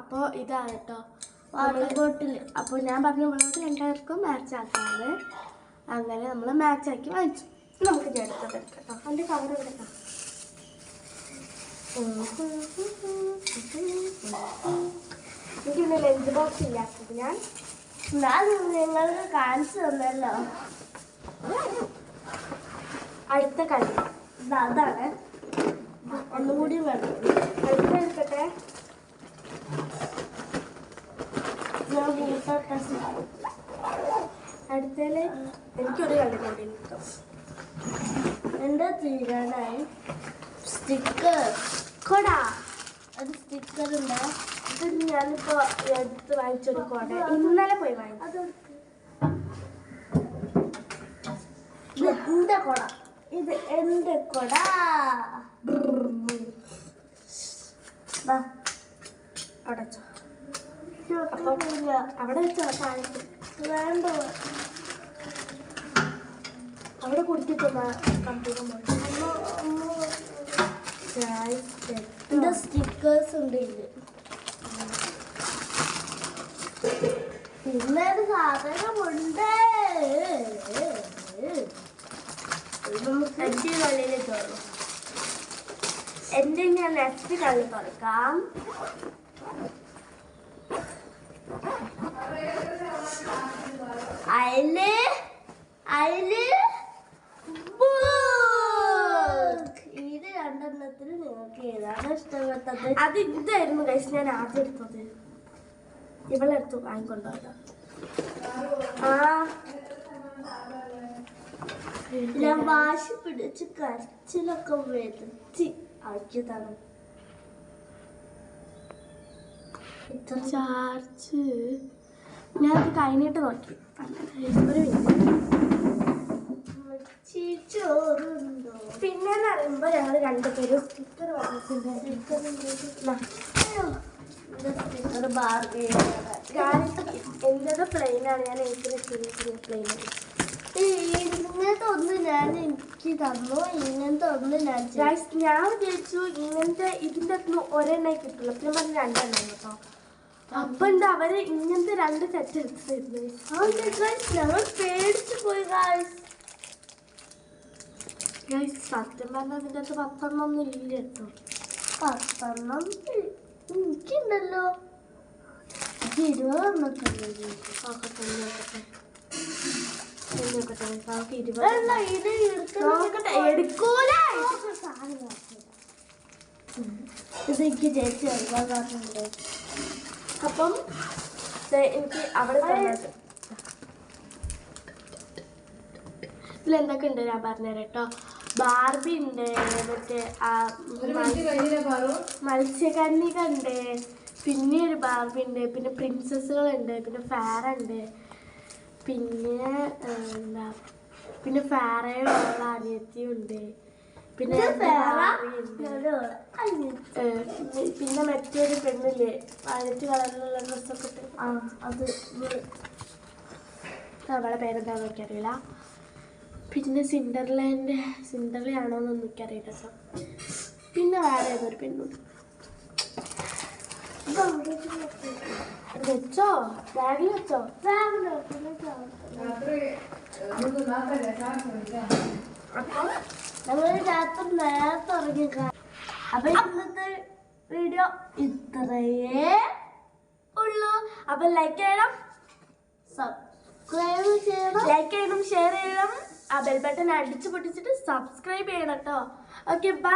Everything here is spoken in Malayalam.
അപ്പോൾ ഇതാണ് കേട്ടോ വാട്ടർ ബോട്ടിൽ. അപ്പോൾ ഞാൻ പറഞ്ഞ വെള്ളത്തിൽ രണ്ടാൾക്കും മാച്ച് ആക്കാണ്. അങ്ങനെ നമ്മൾ മാച്ച് ആക്കി വാങ്ങിച്ചു. നമുക്ക് ഞാൻ എടുത്തത് കേട്ടോ. അതിൻ്റെ കവർ എടുക്കാം. എനിക്കിന്ന് ലഞ്ച് ബോക്സ് ഇല്ലാത്തത് ഞാൻ നിങ്ങൾക്ക് കാണിച്ചു തന്നല്ലോ. അടുത്ത കളി അതാണ്. ഒന്നുകൂടി വേണം. അടുത്ത എടുക്കട്ടെ. അടുത്തതിൽ എനിക്കൊരു കളി കൂടി കിട്ടും. എൻ്റെ തീരാനായി സ്റ്റിക്കർ കൊട. ഒരു സ്റ്റിക്കർ ഉണ്ട്. ഇത് ഞാനിപ്പോൾ എടുത്ത് വാങ്ങിച്ചൊരു കൊട. ഇന്നലെ പോയി വാങ്ങിച്ചു. ഇത് എൻ്റെ കൊട. ഇത് എൻ്റെ കൊട. അടച്ചോ. അവിടെ വെച്ചോ. വേണ്ട അവിടെ കുടിക്കുന്ന എൻ്റെ സ്റ്റിക്കേഴ്സ് ഉണ്ട്. ഇത് പിന്നെ ഒരു സാധനമുണ്ട്. നെക്സ്റ്റ് കളിയിൽ തുറന്നു. എൻ്റെ ഞാൻ നെക്സ്റ്റ് കളി തുറക്കാം. ഇത് രണ്ടെണ്ണത്തിന് നിങ്ങൾക്ക് ഏതാണ് ഇഷ്ടപ്പെട്ടത്? അത് ഇതായിരുന്നു ഗൈസ്. ഞാൻ ആദ്യം എടുത്തത് ഇവളെടുത്തു വാങ്ങിക്കൊണ്ടോ. ഞാൻ വാശി പിടിച്ച് കരച്ചിലൊക്കെ വരുത്തി ആക്കിയതാണ്. ഇത്ര ചാർജ് ഞാനത് കഴിഞ്ഞിട്ട് നോക്കി. പിന്നെന്ന് പറയുമ്പോൾ ഞങ്ങൾ രണ്ടുപേരും സ്റ്റിക്കർ വാങ്ങിച്ചിട്ടുണ്ട്. സ്റ്റിക്കർ ബാർബി എൻ്റെത് പ്ലെയിനാണ്. ഞാൻ എനിക്ക് പ്ലെയിൻ. ഇങ്ങനത്തെ ഒന്ന് ഞാൻ എനിക്ക് തന്നു. ഇങ്ങനത്തെ ഒന്ന് ഞാൻ വിചാരിച്ചു ഇങ്ങനത്തെ ഇതിൻ്റെ അകത്ത് ഒരെണ്ണേ കിട്ടുള്ളൂ. പിന്നെ പറഞ്ഞ രണ്ടെണ്ണം കേട്ടോ. അപ്പൊ ഉണ്ട് അവര് ഇങ്ങനത്തെ രണ്ട് സെറ്റ് എടുത്തിരുന്നു. ഞങ്ങൾ പേടിച്ചു പോയി ഗായ്സ്. സത്യം പറഞ്ഞാൽ അതിൻ്റെ അകത്ത് 10 ഒന്നും ഇല്ല കേട്ടോ. 10 എനിക്കുണ്ടല്ലോ. 20 എടുക്കൂല. ഇതെനിക്ക് ചേച്ചി ഒരുപാടുണ്ട്. അപ്പം എനിക്ക് അവിടെ ഇതിലെന്തൊക്കെ ഉണ്ട് ഞാൻ പറഞ്ഞുതരാം കേട്ടോ. ബാർബി ഉണ്ട്, മറ്റേ മത്സ്യകന്യക ഉണ്ട്, പിന്നെ ഒരു ബാർബി ഉണ്ട്, പിന്നെ പ്രിൻസസുകളുണ്ട്, പിന്നെ ഫാറ ഉണ്ട്, പിന്നെ എന്താ പിന്നെ ഫാറയുടെ ഉള്ള അനിയത്തിയും ഉണ്ട്, പിന്നെ പിന്നെ മറ്റൊരു പെണ്ണില്ലേ വയലറ്റ് കളറിലുള്ള ഡ്രസ്സൊക്കെ ഇട്ട് അത് അവളെ പേരെന്താണെന്ന് എനിക്കറിയില്ല. പിന്നെ സിൻഡർലയാണോന്നൊന്നും എനിക്കറിയില്ല കേട്ടോ. പിന്നെ വേറെ ഏതൊരു പെണ്ണുണ്ട്. വെച്ചോ ബാഗിൽ വെച്ചോ. അപ്പം നമ്മൾ രാത്രി നേരത്തെ ഉറങ്ങിക്ക. അപ്പൊ ഇന്നത്തെ വീഡിയോ ഇത്രയേ ഉള്ളൂ. അപ്പൊ ലൈക്ക് ചെയ്യണം, സബ്സ്ക്രൈബ് ചെയ്യണം, ലൈക്ക് ചെയ്യണം, ഷെയർ ചെയ്യണം, ആ ബെൽ ബട്ടൺ അടിച്ചു പൊട്ടിച്ചിട്ട് സബ്സ്ക്രൈബ് ചെയ്യണം കേട്ടോ. Okay bye.